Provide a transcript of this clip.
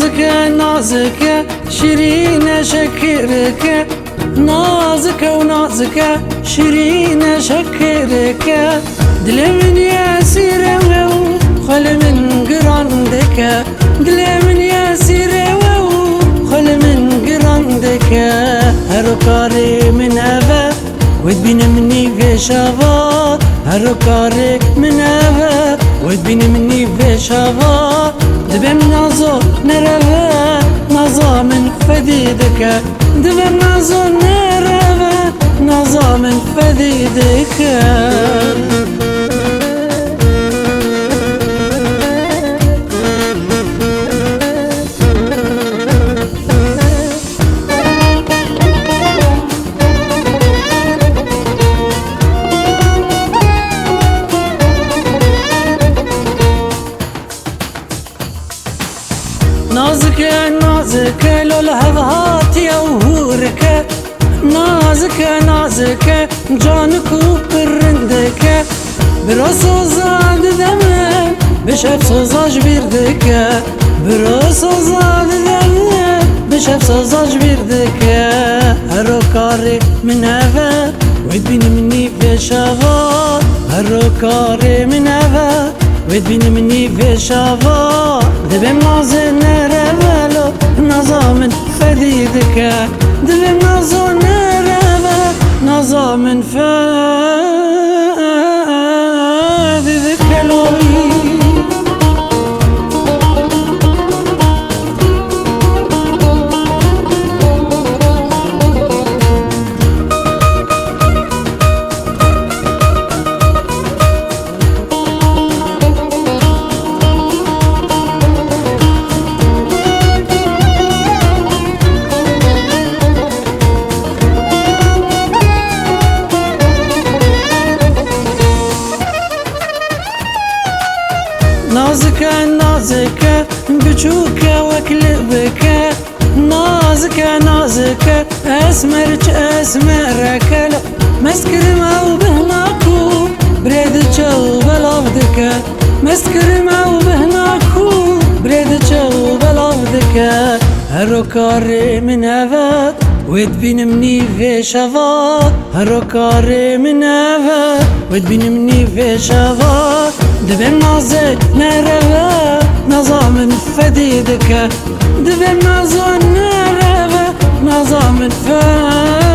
نازك نازك شيرين شكرك، نازك ونازك شيرين شكرك، دل من ياسير وخل من قراندك، دل من ياسير وخل من قراندك، هركاري من أبا وتبين مني في شفا، هركاري من أبا وتبين مني في شفا، دبم نازو نرفا نازا من فديدك، دبم نازو نرفا نازا من فديدك. نازك نازك لو الهضهات يوهورك، نازك نازك جانك وبرندك، براسو زاد دمك بشب سوزاج بيردك، براسو زاد دمك بشب سوزاج بيردك، هرو كاري من هفا وتبين مني في شفا، هرو كاري من هفا وتبين مني في شفا، دبم نازل نرفلو نازا من فديدك، دبم نازل نرفلو نازا من فديدك لوي. نازك نازك بچوك وكلبك، نازك نازك اسمرك اسمرك، مسكر ما وبهناكو بريدك وبلافدك، مسكر ما وبهناكو بريدك وبلافدك، هرو كاري من هفا وتبين مني في شفا، هرو كاري من هفا وتبين مني في شفا، دبم نازل نرفا نازا من فديدك، دبم نازل نرفا نازا من فديدك.